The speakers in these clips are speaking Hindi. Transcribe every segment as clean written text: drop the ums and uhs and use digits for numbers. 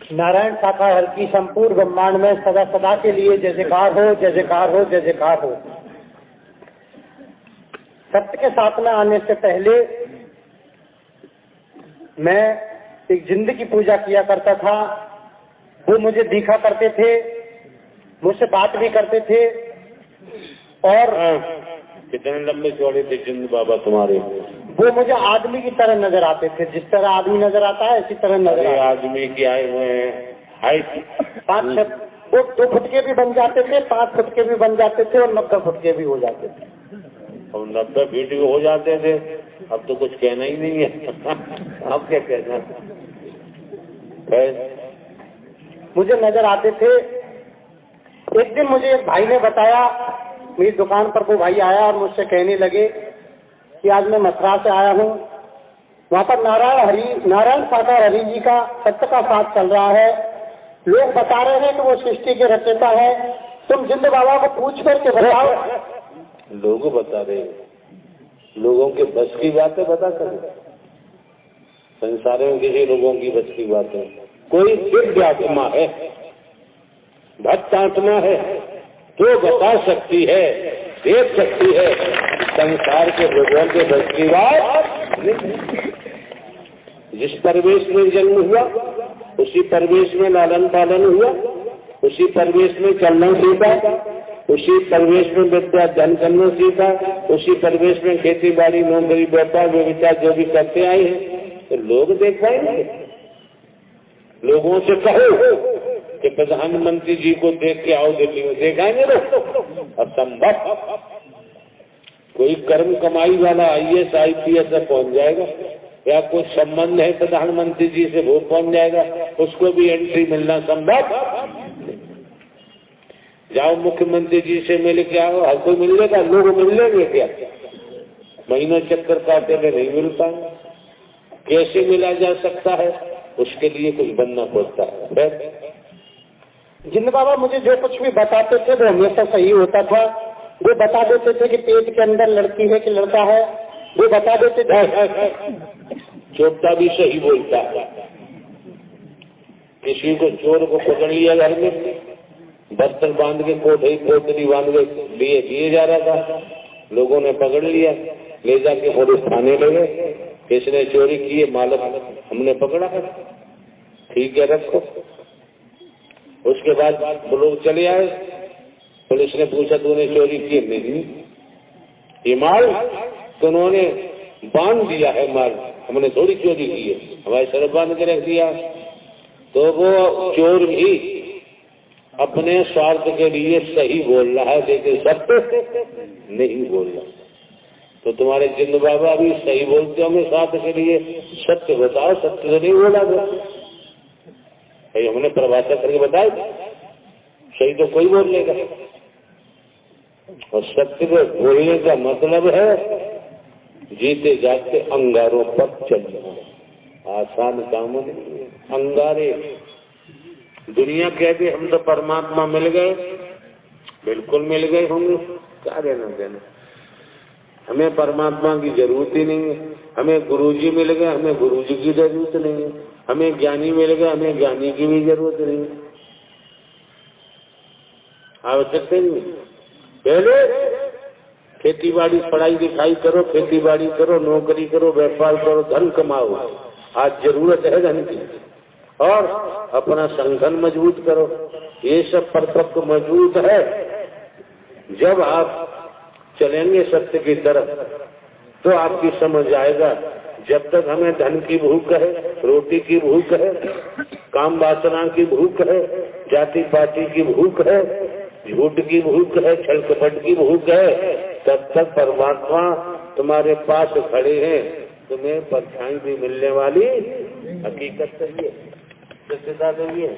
नारायण साकार हर की संपूर्ण ब्रह्मांड में सदा सदा के लिए जय जयकार हो, जय जयकार हो, जय जयकार हो। सत्य के साथ में आने से पहले मैं एक जिंद की पूजा किया करता था। वो मुझे दिखा करते थे, मुझसे बात भी करते थे। और कितने लंबे चौड़े थे जिंद बाबा तुम्हारे? वो मुझे आदमी की तरह नजर आते थे, जिस तरह आदमी नजर आता है इसी तरह नजर आते। आदमी की आए हुए हैं हाइट 5-6 वो 2 फुट के भी बन जाते थे, 5 फुट के भी बन जाते थे और 90 फुट के भी हो जाते थे। अब 90 फीट भी हो जाते थे। अब तो कुछ कहना ही नहीं है। अब क्या कहना है? मुझे नजर आते थे। एक दिन मुझे एक भाई ने बताया, मेरी दुकान पर वो भाई आया और मुझसे कहने लगे कि आज मैं मथुरा से आया हूँ, वहाँ पर नारायण साकार हरि जी का सत्य का साथ चल रहा है। लोग बता रहे हैं कि वो सृष्टि के रचयिता है। तुम जिंद बाबा को पूछ करके बताओ। लोग बता रहे हैं, लोगों के बस की बातें बता कर। संसार में किसी लोगों की बस की बातें? कोई दिव्य आत्मा है, भक्त आत्मा है, जो बता सकती है, देख सकती है। संसार के लोगों के बस की बात नहीं। जिस परिवेश में जन्म हुआ उसी परिवेश में लालन पालन हुआ, उसी परिवेश में चलना सीखा, उसी परिवेश में विद्या अध्ययन करना सीखा, उसी परिवेश में खेती बाड़ी नौकरी व्यापार व्यवसाय जो भी करते आए हैं, तो लोग देख पाएंगे। लोगों से कहो कि प्रधानमंत्री जी को देख के आओ दिल्ली में, देखाएंगे लोग? असंभव। कोई कर्म कमाई वाला IAS IPS से पहुंच जाएगा, या कुछ संबंध है प्रधानमंत्री जी से वो पहुंच जाएगा, उसको भी एंट्री मिलना संभव। जाओ मुख्यमंत्री जी से मिल के आओ, हर कोई मिलेगा? लोग मिलेंगे क्या? महीनों चक्कर काटे में नहीं मिल पाएंगे। कैसे मिला जा सकता है? उसके लिए कुछ बनना पड़ता है। जिंद बाबा मुझे जो कुछ भी बताते थे वो हमेशा सही होता था। वो बता देते थे कि पेट के अंदर लड़की है कि लड़का है, वो बता देते थे। चोटा भी सही बोलता है। किसी को चोर को पकड़ लिया घर में, बस्तर बांध के कोटरी बांध के दिए जा रहा था, लोगों ने पकड़ लिया, ले जाके पुलिस थाने लगे। किसने चोरी की है मालूम, हमने पकड़ा है, ठीक है रखो। उसके बाद वो लोग चले आए, पुलिस ने पूछा तूने चोरी की? नहीं। ये माल तो उन्होंने बांध दिया है, माल हमने थोड़ी चोरी की है, हमारे सर बांध के रख दिया। तो वो चोर भी अपने स्वार्थ के लिए सही बोल रहा है, लेकिन सत्य नहीं बोल रहा। तो तुम्हारे जिंद बाबा भी सही बोलते होंगे स्वार्थ के लिए, सत्य बताओ, सत्य तो नहीं बोला भाई, हमने परिभाषा करके बताया, सही तो कोई बोल लेगा। और सत्य को बोलने का मतलब है जीते जाते अंगारों पर चलना। आसान काम नहीं है। अंगारे दुनिया कहते हम तो परमात्मा मिल गए, बिल्कुल मिल गए होंगे, क्या देना देना। हमें परमात्मा की जरूरत ही नहीं है। हमें गुरुजी मिल गए, हमें गुरुजी की जरूरत नहीं है। हमें ज्ञानी मिल गए, हमें ज्ञानी की भी जरूरत नहीं है। आवश्यकता नहीं। पहले खेती बाड़ी पढ़ाई लिखाई करो, खेती बाड़ी करो, नौकरी करो, व्यापार करो, धन कमाओ। आज जरूरत है धन की। और अपना संगठन मजबूत करो। ये सब परपक्व मजबूत है। जब आप चलेंगे सत्य की तरफ तो आपकी समझ आएगा। जब तक हमें धन की भूख है, रोटी की भूख है, काम वासना की भूख है, जाति पाति की भूख है, झूठ की भूख है, छल कपट की भूख है, तब तक परमात्मा तुम्हारे पास खड़े हैं। तुम्हें परछाई भी मिलने वाली हकीकत है, सत्यता नहीं है।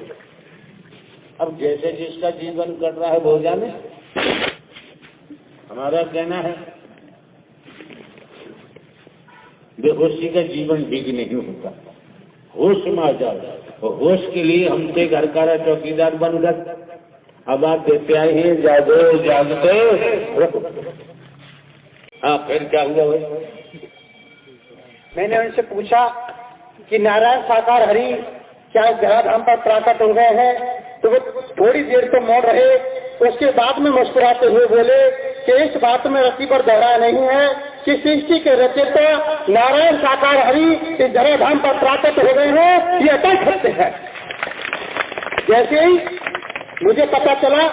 अब जैसे जिसका जीवन कट रहा है वो जाने। हमारा कहना है बेहोशी का जीवन ठीक नहीं होता, होश में आ जाओ। और होश के लिए हमसे घर का चौकीदार बनकर अब आप देते आए हैं जागो जागते। हाँ फिर क्या हुआ भाई? मैंने उनसे पूछा कि नारायण साकार हरि क्या धराधाम पर प्राकट हो गए हैं? तो वो थोड़ी देर तो मौन रहे, उसके बाद में मुस्कुराते हुए बोले कि इस बात में रति पर दोहरा नहीं है कि सृष्टि के रचयिता नारायण साकार हरि इस धराधाम पर प्राकट हो गए हैं, ये अटल सत्य है। जैसे ही मुझे पता चला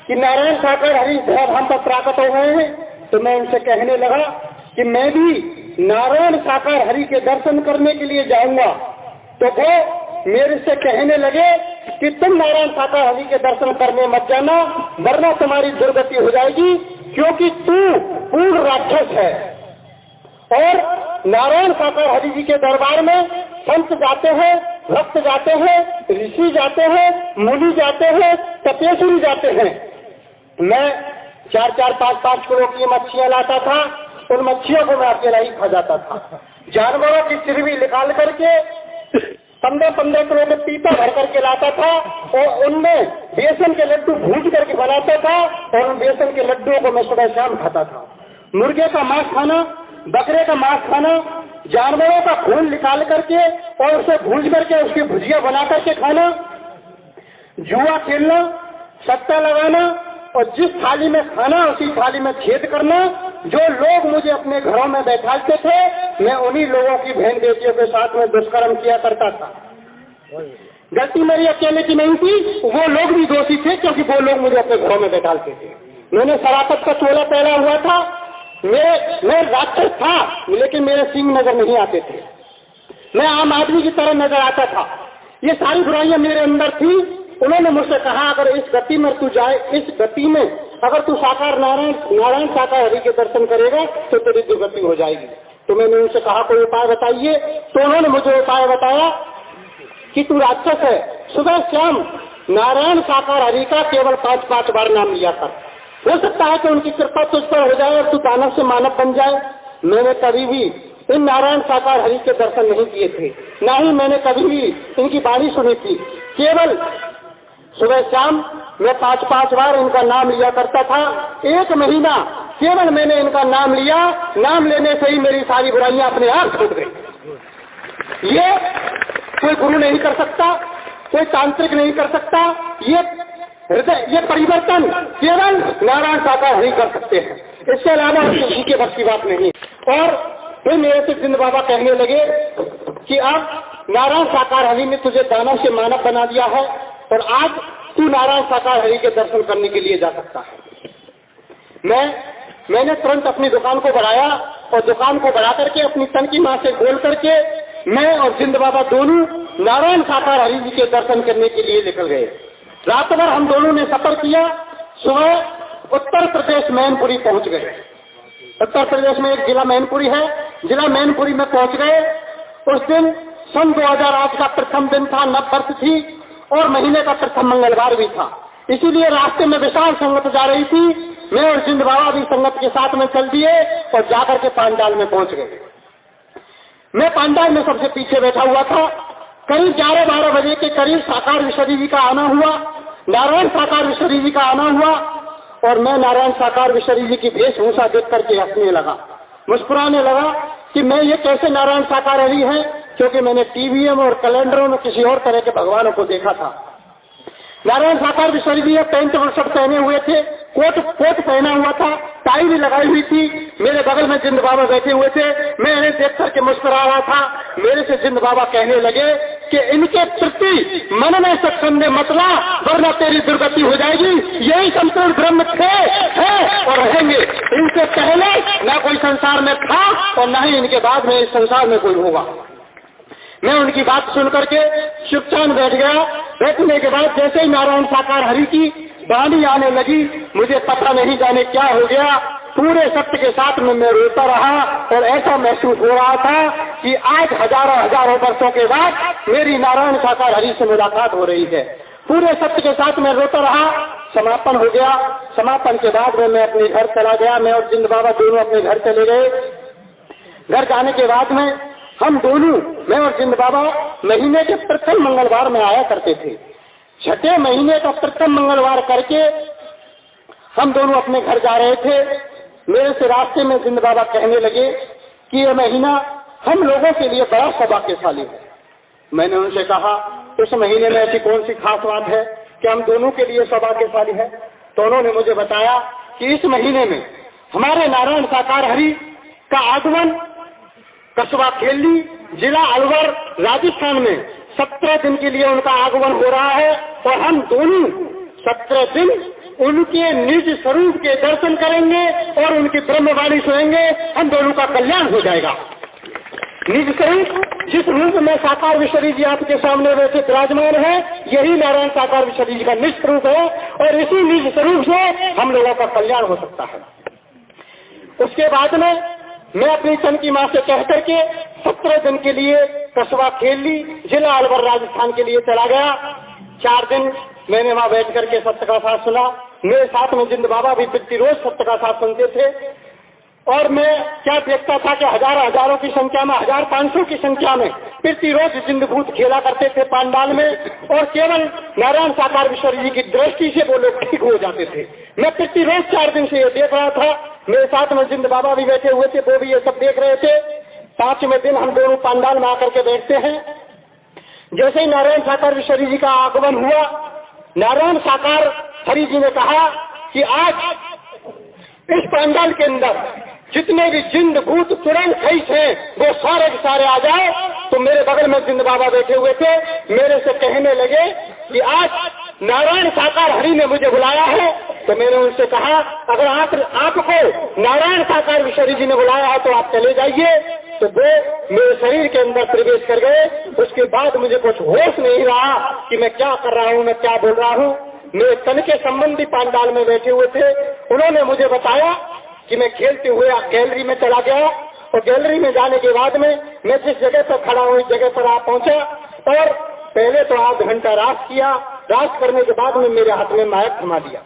कि नारायण साकार हरि धराधाम पर प्राकट हो गए हैं, तो मैं उनसे कहने लगा कि मैं भी नारायण साकार हरि के दर्शन करने के लिए जाऊंगा। तो वो मेरे से कहने लगे कि तुम नारायण साकार हरि के दर्शन करने मत जाना, वरना तुम्हारी दुर्गति हो जाएगी, क्योंकि तू पूर्ण राक्षस है। और नारायण साकार हरि जी के दरबार में संत जाते हैं, भक्त जाते हैं, ऋषि जाते हैं, मुनि जाते हैं, तपेश्वरी जाते हैं। मैं 4-4, 5-5 किलो की मच्छियां लाता था, उन मच्छियों को मैं अकेला ही खा जाता था। जानवरों की चिरवी निकाल करके 15-15 किलो के पीपा भर करके लाता था और उनमें बेसन के लड्डू भूज करके बनाता था और उन बेसन के लड्डुओं को मैं सुबह शाम खाता था। मुर्गे का मांस खाना, बकरे का मांस खाना, जानवरों का खून निकाल करके और उसे भूज करके उसकी भुजिया बना करके खाना, जुआ खेलना, सट्टा लगाना और जिस थाली में खाना उसी थाली में छेद करना। जो लोग मुझे अपने घरों में बैठाते थे, मैं उन्हीं लोगों की बहन बेटियों के साथ में दुष्कर्म किया करता था। गलती मेरी अकेले की नहीं थी, वो लोग भी दोषी थे, क्योंकि वो लोग मुझे अपने घरों में बैठाते थे। मैंने शराफत का चोला पहना हुआ था, मैं राक्षस था, लेकिन मेरे सींग नजर नहीं आते थे, मैं आम आदमी की तरह नजर आता था। ये सारी बुराइयां मेरे अंदर थी। उन्होंने मुझसे कहा, अगर इस गति में तू जाए, इस गति में अगर तू साकार नारायण साकार हरि के दर्शन करेगा तो तेरी दुर्गति हो जाएगी। तो मैंने उनसे कहा कोई उपाय बताइए। तो उन्होंने मुझे उपाय बताया कि तू राक्षस है, सुबह शाम नारायण साकार हरि का केवल 5-5 बार नाम लिया कर, हो सकता है कि उनकी कृपा तुझ पर हो जाए और तू दानव से मानव बन जाए। मैंने कभी भी इन नारायण साकार हरि के दर्शन नहीं किए थे, न ही मैंने कभी भी इनकी वाणी सुनी थी। केवल सुबह शाम मैं 5-5 बार इनका नाम लिया करता था। 1 महीना केवल मैंने इनका नाम लिया, नाम लेने से ही मेरी सारी बुराइयां अपने आप छूट गई। ये कोई गुरु नहीं कर सकता, कोई तांत्रिक नहीं कर सकता, ये हृदय, ये परिवर्तन केवल नारायण साकार हरि कर सकते हैं, इसके अलावा किसी के बस की बात नहीं। और फिर मेरे से जिंद बाबा कहने लगे कि अब नारायण साकार हरि ने तुझे दानव से मानव बना दिया है और आज तू नारायण साकार हरि के दर्शन करने के लिए जा सकता है। मैंने तुरंत अपनी दुकान को बढ़ाया और दुकान को बढ़ा करके अपनी तन की मां से बोल करके मैं और जिंद बाबा दोनों नारायण साकार हरि जी के दर्शन करने के लिए निकल गए। रात भर हम दोनों ने सफर किया। सुबह उत्तर प्रदेश मैनपुरी पहुंच गए। उत्तर प्रदेश में एक जिला मैनपुरी है, जिला मैनपुरी में पहुंच गए। उस दिन सन 2008 का प्रथम दिन था, नववर्ष थी और महीने का प्रथम मंगलवार भी था, इसीलिए रास्ते में विशाल संगत जा रही थी। मैं और जिंद बाबा भी संगत के साथ में चल दिए और जाकर के पांडाल में पहुंच गए। मैं पांडाल में सबसे पीछे बैठा हुआ था। करीब 11-12 बजे के करीब साकार विश्वरी जी का आना हुआ, नारायण साकार विश्वरी जी का आना हुआ और मैं नारायण साकार विश्वरी जी की वेशभूषा देख करके हंसने लगा, मुस्कुराने लगा कि मैं ये कैसे नारायण साकार हरि है, क्योंकि मैंने टीवी में और कैलेंडरों में किसी और तरह के भगवानों को देखा था। नारायण साकार विश्वरी जी पैंट और शर्ट पहने हुए थे, कोट पहना हुआ था, टाई भी लगाई हुई थी। मेरे बगल में जिंद बाबा बैठे हुए थे। मैं इन्हें देख करके मुस्कुरा रहा था। मेरे से जिंद बाबा कहने लगे कि इनके प्रति मन में सत्संग मत ला, वरना तेरी दुर्गति हो जाएगी। यही संपूर्ण ब्रह्म थे, है और रहेंगे। इनसे पहले न कोई संसार में था और न ही इनके बाद में इस संसार में कोई होगा। मैं उनकी बात सुन करके चुपचाप बैठ गया। बैठने के बाद जैसे ही नारायण साकार हरि की वाणी आने लगी, मुझे पता नहीं जाने क्या हो गया। पूरे सत्य के साथ में मैं रोता रहा और ऐसा महसूस हो रहा था कि आज हजारों वर्षों के बाद मेरी नारायण साकार हरि से मुलाकात हो रही है। पूरे सत्य के साथ मैं रोता रहा। समापन हो गया। समापन के बाद में मैं अपने घर चला गया। मैं और जिंद बाबा दोनों अपने घर चले गए। घर जाने के बाद में हम दोनों, मैं और जिंद बाबा, महीने के प्रथम मंगलवार में आया करते थे। छठे महीने का प्रथम मंगलवार करके हम दोनों अपने घर जा रहे थे। मेरे से रास्ते में जिंद बाबा कहने लगे कि यह महीना हम लोगों के लिए बड़ा सौभाग्यशाली है। मैंने उनसे कहा इस महीने में ऐसी कौन सी खास बात है कि हम दोनों के लिए सौभाग्यशाली है। तो उन्होंने मुझे बताया कि इस महीने में हमारे नारायण साकार हरि का आगमन कस्बा खेली, जिला अलवर, राजस्थान में 17 दिन के लिए उनका आगमन हो रहा है और हम दोनों 17 दिन उनके निज स्वरूप के दर्शन करेंगे और उनकी ब्रह्मवाणी सुनेंगे। हम दोनों का कल्याण हो जाएगा। निज स्वरूप, जिस रूप में साकार विश्वरी जी आपके सामने वैसे विराजमान है, यही नारायण साकार विश्वरी जी का निज स्वरूप है और इसी निज स्वरूप से हम लोगों का कल्याण हो सकता है। उसके बाद में मैं अपनी तन की मां से कह करके 17 दिन के लिए कस्बा खेली, जिला अलवर, राजस्थान के लिए चला गया। 4 दिन मैंने वहां बैठ करके सत्य का साथ सुना। मेरे साथ में जिंद बाबा भी प्रतिरोज सत्य का साथ सुनते थे और मैं क्या देखता था कि हजारों की संख्या में, 1500 की संख्या में प्रतिरोज जिंद भूत खेला करते थे पांडाल में और केवल नारायण साकार विश्वरी जी की दृष्टि से वो लोग ठीक हो जाते थे। मैं प्रतिरोज 4 दिन से ये देख रहा था। मेरे साथ में जिंद बाबा भी बैठे हुए थे, वो भी ये सब देख रहे थे। 5वें दिन हम दोनों पांडाल में आकर के बैठते हैं। जैसे ही नारायण साकार विश्वरी जी का आगमन हुआ, नारायण साकार हरि जी ने कहा कि आज इस पांडाल के अंदर जितने भी जिंद भूत तुरंत खईस हैं वो सारे के सारे आ जाए। तो मेरे बगल में जिंद बाबा बैठे हुए थे, मेरे से कहने लगे कि आज नारायण साकार हरि ने मुझे बुलाया है। तो मैंने उनसे कहा अगर आपको नारायण साकार विश्वरी जी ने बुलाया है तो आप चले जाइए। तो वो मेरे शरीर के अंदर प्रवेश कर गए। उसके बाद मुझे कुछ होश नहीं रहा कि मैं क्या कर रहा हूँ, मैं क्या बोल रहा हूँ। मेरे तन के संबंधी पांडाल में बैठे हुए थे, उन्होंने मुझे बताया कि मैं खेलते हुए गैलरी में चला गया और गैलरी में जाने के बाद में मैं जिस जगह पर खड़ा हूँ इस जगह पर आ पहुंचा और पहले तो आध घंटा रास किया। रास करने के बाद में मेरे हाथ में माइक थमा दिया।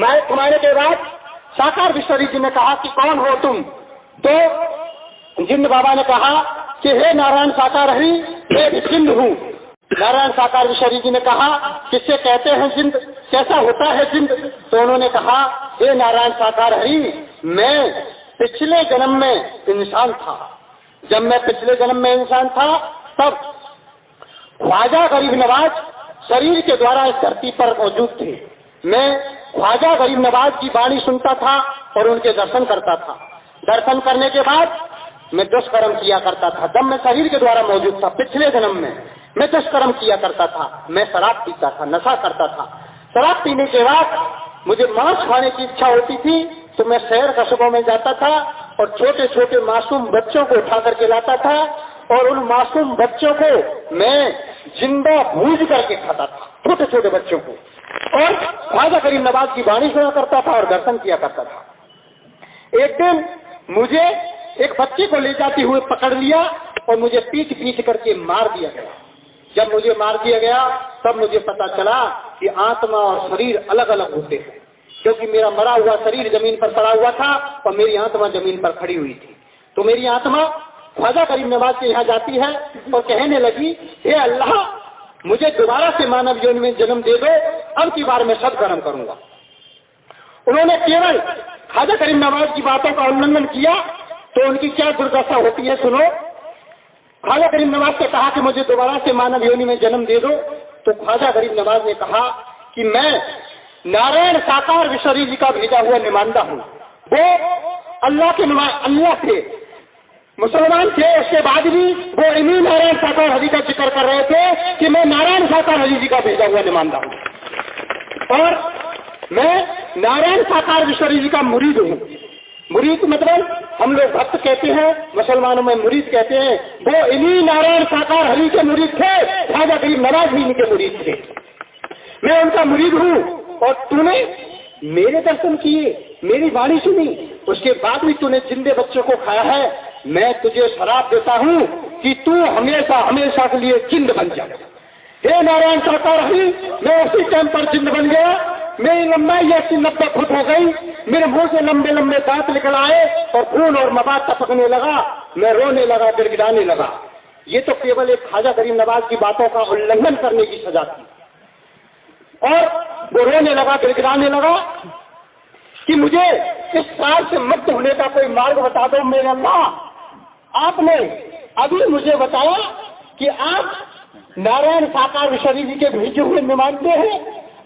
माइक थमाने के बाद साकार विश्वरी जी ने कहा कि कौन हो तुम? तो जिंद बाबा ने कहा कि हे नारायण साकार हरि, मैं जिंद हूँ। नारायण साकार विश्वरी जी ने कहा किससे कहते हैं जिंद, कैसा होता है जिंद? तो उन्होंने कहा हे नारायण साकार हरि, मैं पिछले जन्म में इंसान था। जब मैं पिछले जन्म में इंसान था तब ख्वाजा गरीब नवाज शरीर के द्वारा इस धरती पर मौजूद थे। मैं ख्वाजा गरीब नवाज की वाणी सुनता था और उनके दर्शन करता था। दर्शन करने के बाद मैं दुष्कर्म किया करता था। जब मैं शरीर के द्वारा मौजूद था पिछले जन्म में मैं दुष्कर्म किया करता था। मैं शराब पीता था, नशा करता था। शराब पीने के बाद मुझे मांस खाने की इच्छा होती थी तो मैं शहर कस्बों में जाता था और छोटे छोटे मासूम बच्चों को उठा करके लाता था और उन मासूम बच्चों को मैं जिंदा भूज करके खाता था, छोटे छोटे बच्चों को। और ख्वाजा गरीब नवाज की वाणी सुना करता था और दर्शन किया करता था। एक दिन मुझे एक बच्चे को ले जाते हुए पकड़ लिया और मुझे पीट करके मार दिया गया। जब मुझे मार दिया गया तब मुझे पता चला कि आत्मा और शरीर अलग अलग होते हैं, क्योंकि मेरा मरा हुआ शरीर जमीन पर पड़ा हुआ था और मेरी आत्मा जमीन पर खड़ी हुई थी। तो मेरी आत्मा ख्वाजा गरीब नवाज के यहाँ जाती है और कहने लगी, हे अल्लाह, मुझे दोबारा से मानव जीवन में जन्म दे दो, अब की बार मैं सब कर्म करूंगा। उन्होंने केवल ख्वाजा गरीब नवाज की बातों का उल्लंघन किया तो उनकी क्या दुर्दशा होती है सुनो। ख्वाजा गरीब नवाज ने कहा कि मुझे दोबारा से मानव योनि में जन्म दे दो। तो ख्वाजा गरीब नवाज ने कहा कि मैं नारायण साकार विश्वरी जी का भेजा हुआ नुमाइंदा हूँ। वो अल्लाह थे, मुसलमान थे, उसके बाद भी वो इन्हीं नारायण साकार हरि का जिक्र कर रहे थे कि मैं नारायण साकार हरि जी का भेजा हुआ नुमाइंदा हूँ और मैं नारायण साकार विश्वरी जी का मुरीद हूँ। मुरीद मतलब हम लोग भक्त कहते हैं, मुसलमानों में मुरीद कहते हैं। वो इन्हीं नारायण साकार हरि के मुरीद थे, ख्वाजा गरीब नवाज भी इनके मुरीद थे। मैं उनका मुरीद हूँ और तूने मेरे दर्शन किए, मेरी वाणी सुनी, उसके बाद भी तूने जिंदे बच्चों को खाया है। मैं तुझे शराब देता हूँ कि तू हमेशा हमेशा के लिए जिंद बन जा। हे नारायण साकार हरि, मैं उसी टाइम पर जिंद बन गया। मेरी लंबाई 80-90 फुट हो गई, मेरे मुंह से लंबे लंबे दांत निकल आए और खून और मवाद टपकने लगा। मैं रोने लगा, गिड़गिड़ाने लगा। ये तो केवल एक ख्वाजा गरीब नवाज की बातों का उल्लंघन करने की सजा थी। और वो रोने लगा, गिड़गिड़ाने लगा कि मुझे इस साल से मुक्त होने का कोई मार्ग बता दो। मेरे अल्लाह, आपने अभी मुझे बताया कि आप नारायण साकार विश्वरी जी के भेजे हुए नुमाइंदे हैं,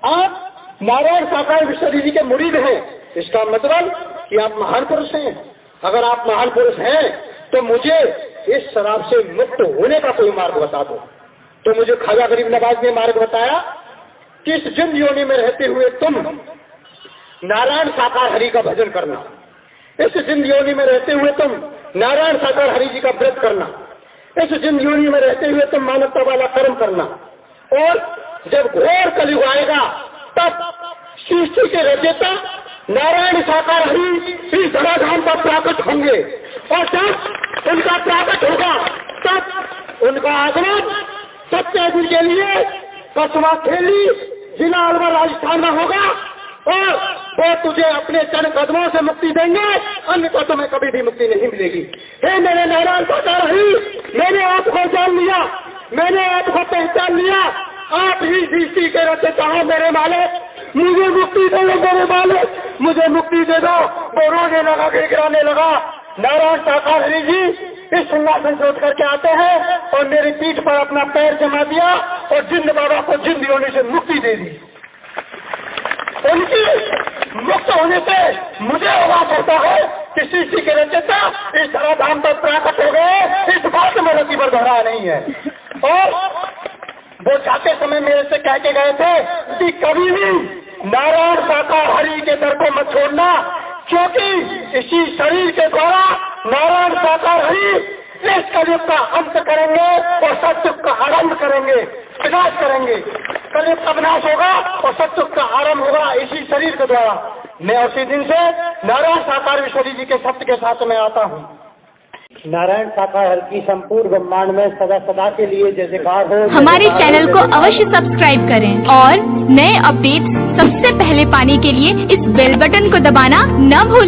आप नारायण साकार विश्वरी जी के मुरीद हैं। इसका मतलब कि आप महान पुरुष हैं। अगर आप महान पुरुष हैं तो मुझे इस शराब से मुक्त होने का कोई मार्ग बता दो। तो मुझे ख्वाजा गरीब नवाज ने मार्ग बताया कि इस जिंद योनि में रहते हुए तुम नारायण साकार हरि का भजन करना, इस जिंद योनि में रहते हुए तुम नारायण साकार हरि जी का व्रत करना, इस जिंद योनि में रहते हुए तुम मानवता वाला कर्म करना, और जब घोर कलयुग आएगा तब सृष्टि के रचयिता नारायण साकार हरि इस धराधाम पर प्राकट होंगे, और जब उनका प्राकट होगा तब उनका आगमन 70 दिन के लिए कसवा खेली जिला अलवर राजस्थान में होगा, और वो तुझे अपने चरण कदमों से मुक्ति देंगे, अन्य को तुम्हें कभी भी मुक्ति नहीं मिलेगी। हे मेरे नारायण साकार हरि, मैंने आपको जान लिया, मैंने आपको पहचान लिया, आप ही सृष्टि के रचयिता हो मेरे मालिक, मुझे मुक्ति दे दो मेरे मालिक, मुझे मुक्ति दे दो। वो रोने लगा, गिड़गिड़ाने लगा। नारायण साकार हरि जी इस सिंहासन से उठ करके आते हैं और मेरी पीठ पर अपना पैर जमा दिया और जिंद बाबा को जिंद योनि से मुक्ति दे दी। उनकी मुक्त होने से मुझे आवाज होता है कि सृष्टि के रचयिता इस धराधाम पर प्राकट हो गए। इस बात में रति पर दोहरा नहीं है। और वो जाते समय मेरे से कह के गए थे कि कभी भी नारायण साकार हरि के दर को मत छोड़ना, क्योंकि इसी शरीर के द्वारा नारायण साकार हरि इस कलयुग का अंत करेंगे और सत्युग का आरंभ करेंगे, विनाश करेंगे। कलयुग का विनाश होगा और सत्युग का आरंभ होगा इसी शरीर के द्वारा। मैं उसी दिन से नारायण साकार विश्वरी जी के सत्य के साथ में आता हूँ। नारायण साकार हरि की संपूर्ण ब्रह्मांड में सदा सदा के लिए जय जयकार हो। हमारे चैनल को अवश्य सब्सक्राइब करें और नए अपडेट्स सबसे पहले पाने के लिए इस बेल बटन को दबाना न भूलें।